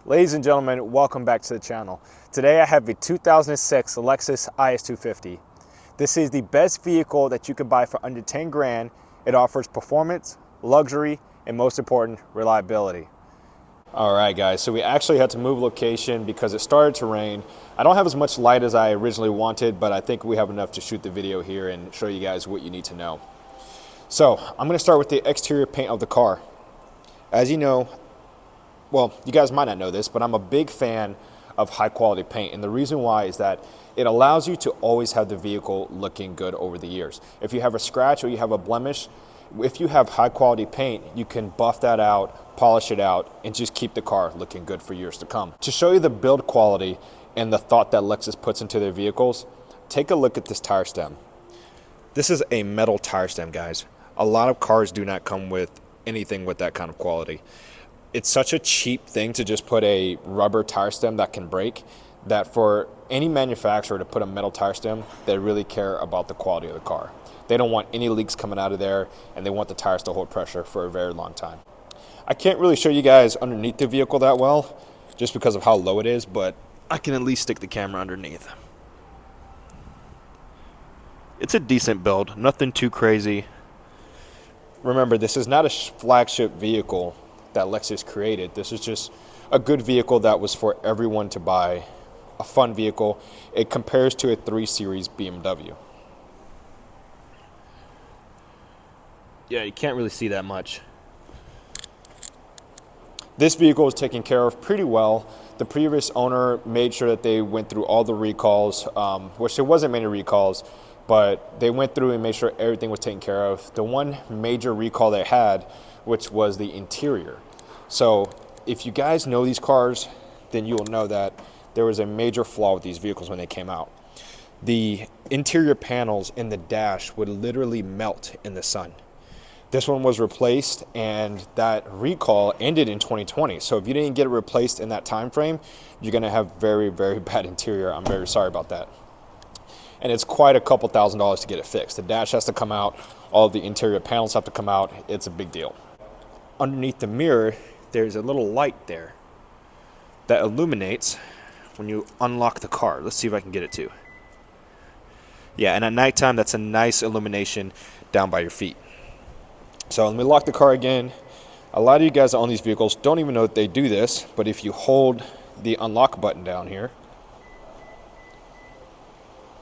Ladies and gentlemen, welcome back to the channel. Today I have the 2006 Lexus IS250. This is the best vehicle that you can buy for under 10 grand. It offers performance, luxury, and most important, reliability. All right guys, so we actually had to move location because it started to rain. I don't have as much light as I originally wanted, but I think we have enough to shoot the video here and show you guys what you need to know. So I'm gonna start with the exterior paint of the car. As you know, well, you guys might not know this, but I'm a big fan of high quality paint. And the reason why is that it allows you to always have the vehicle looking good over the years. If you have a scratch or you have a blemish, if you have high quality paint, you can buff that out, polish it out, and just keep the car looking good for years to come. To show you the build quality and the thought that Lexus puts into their vehicles, take a look at this tire stem. This is a metal tire stem, guys. A lot of cars do not come with anything with that kind of quality. It's such a cheap thing to just put a rubber tire stem that can break, that for any manufacturer to put a metal tire stem, they really care about the quality of the car. They don't want any leaks coming out of there, and they want the tires to hold pressure for a very long time. I can't really show you guys underneath the vehicle that well, just because of how low it is, but I can at least stick the camera underneath. It's a decent build, nothing too crazy. Remember, this is not a flagship vehicle that Lexus created. This is just a good vehicle that was for everyone to buy, a fun vehicle. It compares to a 3 Series BMW. Yeah, you can't really see that much. This vehicle is taken care of pretty well. The previous owner made sure that they went through all the recalls, which there wasn't many recalls, but they went through and made sure everything was taken care of. The one major recall they had, which was the interior. So if you guys know these cars, then you will know that there was a major flaw with these vehicles when they came out. The interior panels in the dash would literally melt in the sun. This one was replaced, and that recall ended in 2020. So if you didn't get it replaced in that time frame, you're gonna have very, very bad interior. I'm very sorry about that. And it's quite a couple $1,000s to get it fixed. The dash has to come out, all of the interior panels have to come out. It's a big deal. Underneath the mirror, there's a little light there that illuminates when you unlock the car. Let's see if I can get it to. Yeah, and at nighttime, that's a nice illumination down by your feet. So let me lock the car again. A lot of you guys that own these vehicles don't even know that they do this, but if you hold the unlock button down here,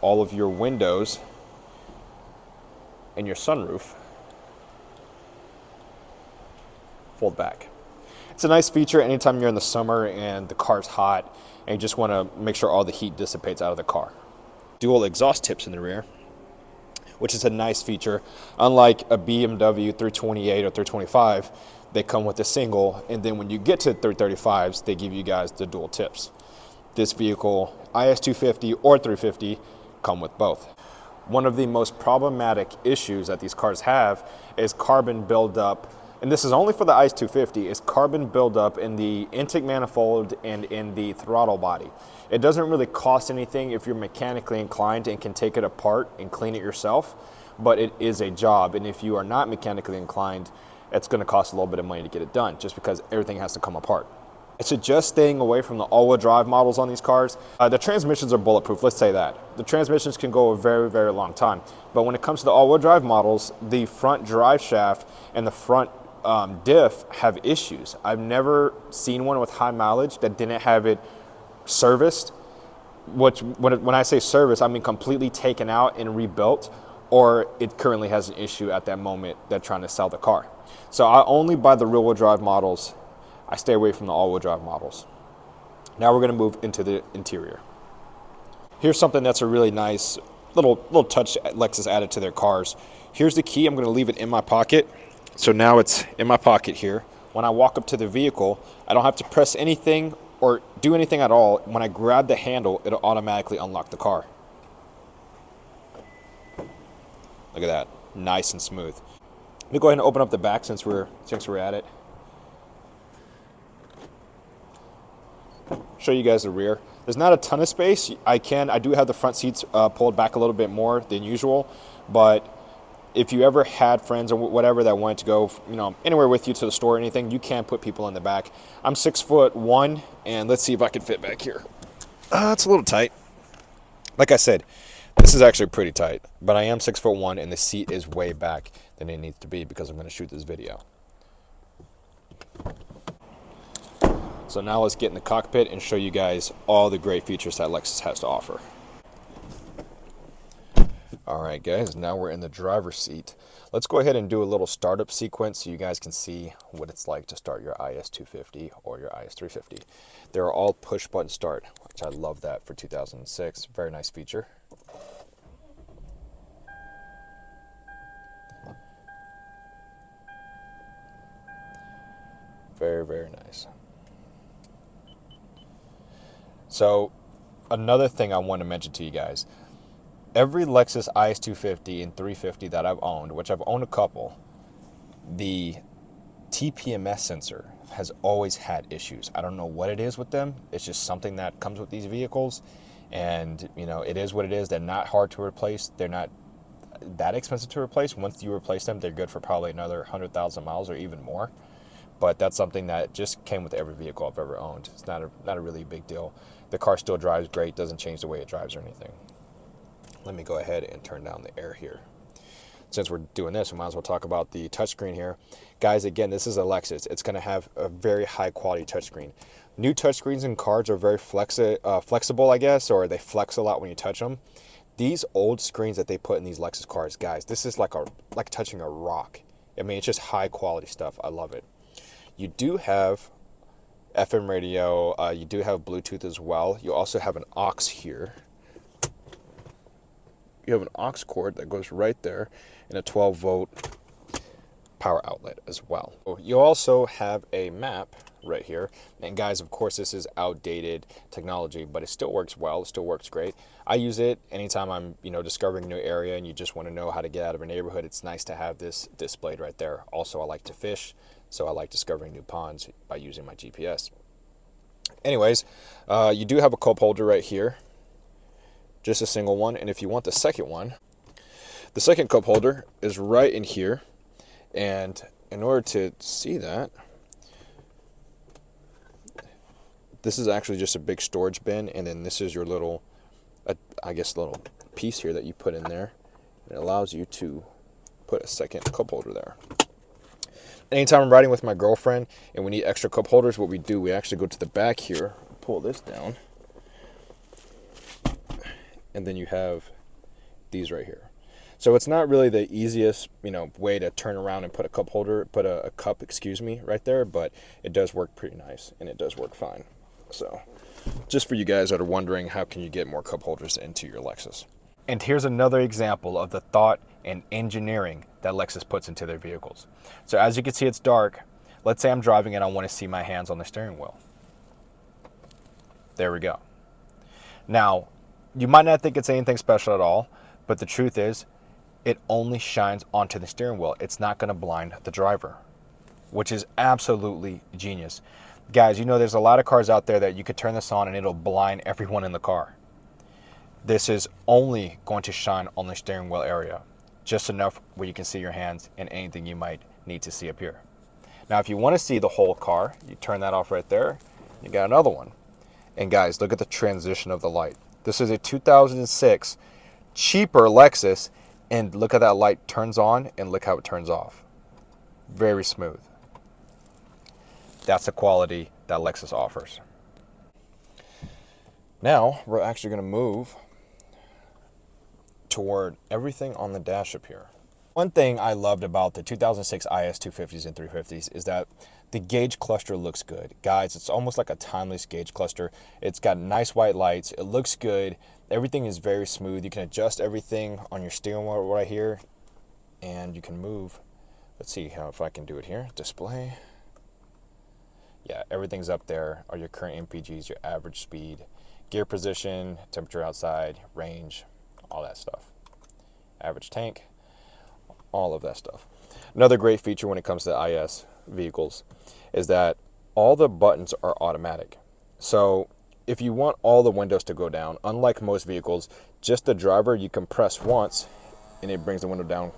all of your windows and your sunroof fold back. It's a nice feature anytime you're in the summer and the car's hot and you just want to make sure all the heat dissipates out of the car. Dual exhaust tips in the rear, which is a nice feature. Unlike a BMW 328 or 325, they come with a single, and then when you get to 335s, they give you guys the dual tips. This vehicle, IS250 or 350, come with both. One of the most problematic issues that these cars have is carbon buildup, and this is only for the IS250, is carbon buildup in the intake manifold and in the throttle body. It doesn't really cost anything if you're mechanically inclined and can take it apart and clean it yourself, but it is a job, and if you are not mechanically inclined, it's going to cost a little bit of money to get it done, just because everything has to come apart. I suggest staying away from the all-wheel drive models on these cars. The transmissions are bulletproof, let's say that. The transmissions can go a very, very long time. But when it comes to the all-wheel drive models, the front drive shaft and the front diff have issues. I've never seen one with high mileage that didn't have it serviced. Which, when I say service, I mean completely taken out and rebuilt, or it currently has an issue at that moment they're trying to sell the car. So I only buy the rear-wheel drive models. I stay away from the all-wheel drive models. Now we're going to move into the interior. Here's something that's a really nice little touch Lexus added to their cars. Here's the key. I'm going to leave it in my pocket. So now it's in my pocket here. When I walk up to the vehicle, I don't have to press anything or do anything at all. When I grab the handle, it'll automatically unlock the car. Look at that, nice and smooth. Let me go ahead and open up the back since we're at it. Show you guys the rear. There's not a ton of space. I do have the front seats pulled back a little bit more than usual, but if you ever had friends or whatever that wanted to go, anywhere with you to the store or anything, you can put people in the back. I'm 6'1", and let's see if I can fit back here. It's a little tight. Like I said, this is actually pretty tight, but I am 6'1", and the seat is way back than it needs to be because I'm going to shoot this video. So now let's get in the cockpit and show you guys all the great features that Lexus has to offer. All right, guys, now we're in the driver's seat. Let's go ahead and do a little startup sequence so you guys can see what it's like to start your IS250 or your IS350. They're all push-button start, which I love that for 2006. Very nice feature. Very, very nice. So, another thing I want to mention to you guys. Every Lexus IS250 and 350 that I've owned, which I've owned a couple, the TPMS sensor has always had issues. I don't know what it is with them. It's just something that comes with these vehicles. And, it is what it is. They're not hard to replace. They're not that expensive to replace. Once you replace them, they're good for probably another 100,000 miles or even more. But that's something that just came with every vehicle I've ever owned. It's not a really big deal. The car still drives great. Doesn't change the way it drives or anything. Let me go ahead and turn down the air here. Since we're doing this, we might as well talk about the touchscreen here. Guys, again, this is a Lexus. It's going to have a very high quality touchscreen. New touchscreens in cars are very flexible, I guess, or they flex a lot when you touch them. These old screens that they put in these Lexus cars, guys, this is like touching a rock. I mean, it's just high quality stuff. I love it. You do have FM radio. You do have Bluetooth as well. You also have an aux here. You have an aux cord that goes right there and a 12-volt power outlet as well. You also have a map right here. And guys, of course, this is outdated technology, but it still works well. It still works great. I use it anytime I'm, discovering a new area and you just want to know how to get out of a neighborhood. It's nice to have this displayed right there. Also, I like to fish, so I like discovering new ponds by using my GPS. Anyways, you do have a cup holder right here. Just a single one, and if you want the second one, the second cup holder is right in here. And in order to see that, this is actually just a big storage bin, and then this is your little, little piece here that you put in there. It allows you to put a second cup holder there. Anytime I'm riding with my girlfriend and we need extra cup holders, what we do, we actually go to the back here, pull this down, and then you have these right here. So it's not really the easiest, way to turn around and put a cup right there, but it does work pretty nice, and it does work fine. So just for you guys that are wondering, how can you get more cup holders into your Lexus? And here's another example of the thought and engineering that Lexus puts into their vehicles. So as you can see, it's dark. Let's say I'm driving and I want to see my hands on the steering wheel. There we go. Now, you might not think it's anything special at all, but the truth is, it only shines onto the steering wheel. It's not going to blind the driver, which is absolutely genius. Guys, there's a lot of cars out there that you could turn this on and it'll blind everyone in the car. This is only going to shine on the steering wheel area, just enough where you can see your hands and anything you might need to see up here. Now, if you want to see the whole car, you turn that off right there. You got another one. And guys, look at the transition of the light. This is a 2006 cheaper Lexus, and look how that light turns on and look how it turns off. Very smooth. That's the quality that Lexus offers. Now, we're actually going to move toward everything on the dash up here. One thing I loved about the 2006 IS250s and 350s is that the gauge cluster looks good. Guys, it's almost like a timeless gauge cluster. It's got nice white lights. It looks good. Everything is very smooth. You can adjust everything on your steering wheel right here, and you can move. Let's see if I can do it here. Display. Yeah, everything's up there. Are your current MPGs, your average speed, gear position, temperature outside, range, all that stuff. Average tank, all of that stuff. Another great feature when it comes to IS vehicles is that all the buttons are automatic. So if you want all the windows to go down, unlike most vehicles, just the driver, you can press once and it brings the window down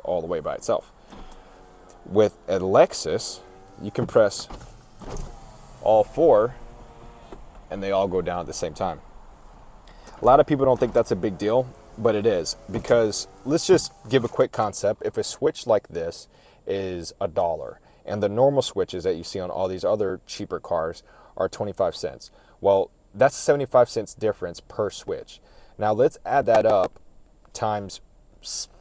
all the way by itself. With a Lexus, you can press all 4 and they all go down at the same time. A lot of people don't think that's a big deal, but it is, because let's just give a quick concept. If a switch like this is $1 and the normal switches that you see on all these other cheaper cars are 25 cents, well, that's 75 cents difference per switch. Now let's add that up times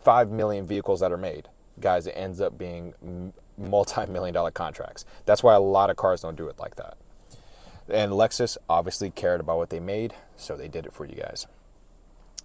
5 million vehicles that are made. Guys, it ends up being multi-million-dollar contracts. That's why a lot of cars don't do it like that. And Lexus obviously cared about what they made, so they did it for you guys.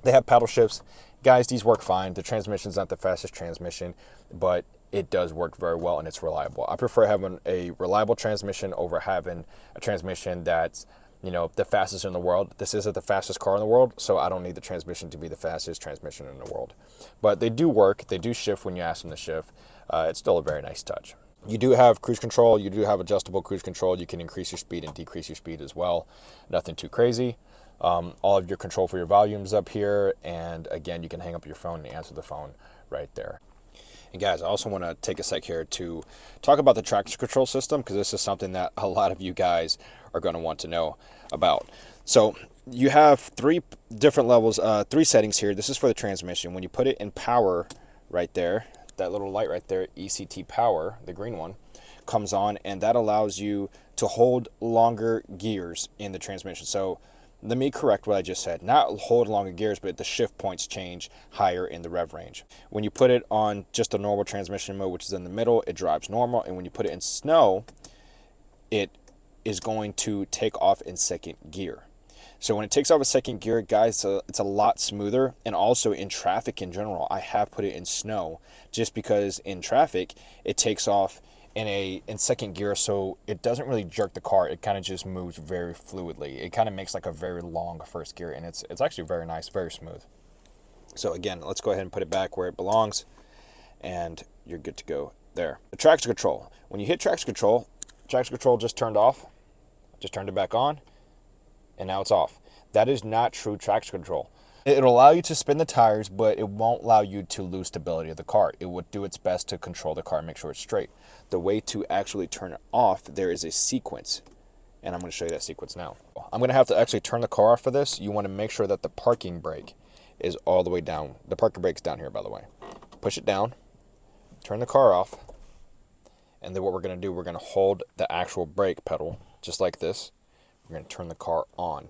They have paddle shifts. Guys, these work fine. The transmission's not the fastest transmission, but it does work very well and it's reliable. I prefer having a reliable transmission over having a transmission that's, you know, the fastest in the world. This isn't the fastest car in the world, so I don't need the transmission to be the fastest transmission in the world. But they do work. They do shift when you ask them to shift. It's still a very nice touch. You do have cruise control. You do have adjustable cruise control. You can increase your speed and decrease your speed as well. Nothing too crazy. All of your control for your volumes up here. And again, you can hang up your phone and answer the phone right there. And guys, I also want to take a sec here to talk about the traction control system, because this is something that a lot of you guys are going to want to know about. So you have 3 different levels, 3 settings here. This is for the transmission. When you put it in power right there, that little light right there, ECT power, the green one, comes on, and that allows you to hold longer gears in the transmission. So let me correct what I just said. Not hold longer gears, but the shift points change higher in the rev range. When you put it on just a normal transmission mode, which is in the middle, it drives normal. And when you put it in snow, it is going to take off in second gear. So when it takes off a second gear, guys, it's a lot smoother. And also in traffic in general, I have put it in snow just because in traffic, it takes off in second gear, so it doesn't really jerk the car. It kind of just moves very fluidly. It kind of makes like a very long first gear, and it's actually very nice, very smooth. So again, let's go ahead and put it back where it belongs, and you're good to go there. The traction control. When you hit traction control just turned off. Just turned it back on, and now it's off. That is not true traction control. It'll allow you to spin the tires, but it won't allow you to lose stability of the car. It would do its best to control the car and make sure it's straight. The way to actually turn it off, there is a sequence, and I'm going to show you that sequence now. I'm going to have to actually turn the car off for this. You want to make sure that the parking brake is all the way down. The parking brake's down here, by the way. Push it down, turn the car off, and then what we're going to do, we're going to hold the actual brake pedal just like this. We're going to turn the car on.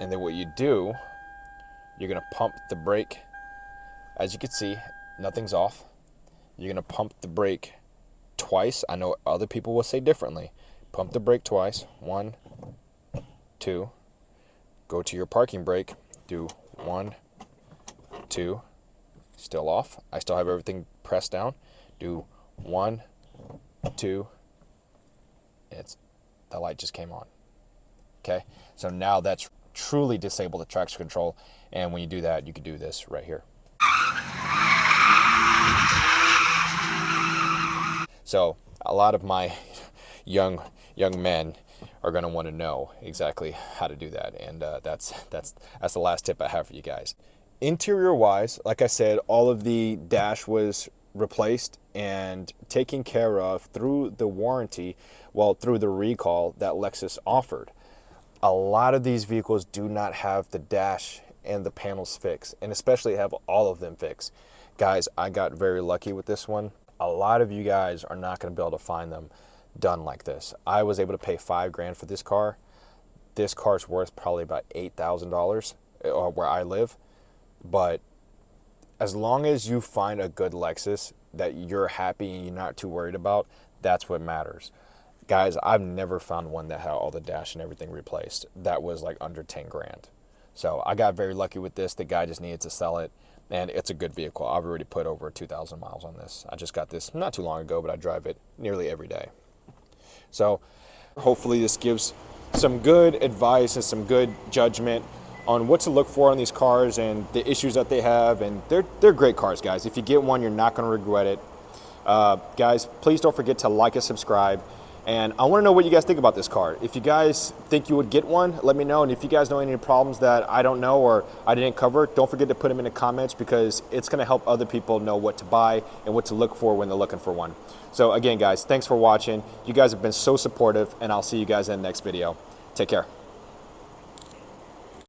And then what you do, you're going to pump the brake. As you can see, nothing's off. You're going to pump the brake twice. I know other people will say differently. Pump the brake twice. 1, 2. Go to your parking brake. Do 1, 2. Still off. I still have everything pressed down. Do 1, 2. The light just came on. Okay, so now that's truly disable the traction control, and when you do that, you can do this right here. So a lot of my young men are going to want to know exactly how to do that, and that's the last tip I have for you guys. Interior wise, like I said, all of the dash was replaced and taken care of through the warranty, through the recall that Lexus offered. A lot of these vehicles do not have the dash and the panels fixed, and especially have all of them fixed. Guys, I got very lucky with this one. A lot of you guys are not going to be able to find them done like this. I was able to pay $5 grand for this car. This car's worth probably about $8,000 where I live, but as long as you find a good Lexus that you're happy and you're not too worried about, that's what matters. Guys, I've never found one that had all the dash and everything replaced that was like under 10 grand. So I got very lucky with this. The guy just needed to sell it, and it's a good vehicle. I've already put over 2,000 miles on this. I just got this not too long ago, but I drive it nearly every day. So hopefully this gives some good advice and some good judgment on what to look for on these cars and the issues that they have. And they're great cars, guys. If you get one, you're not going to regret it. Guys, please don't forget to like and subscribe. And I want to know what you guys think about this car. If you guys think you would get one, let me know. And if you guys know any problems that I don't know or I didn't cover, don't forget to put them in the comments, because it's going to help other people know what to buy and what to look for when they're looking for one. So again, guys, thanks for watching. You guys have been so supportive, and I'll see you guys in the next video. Take care.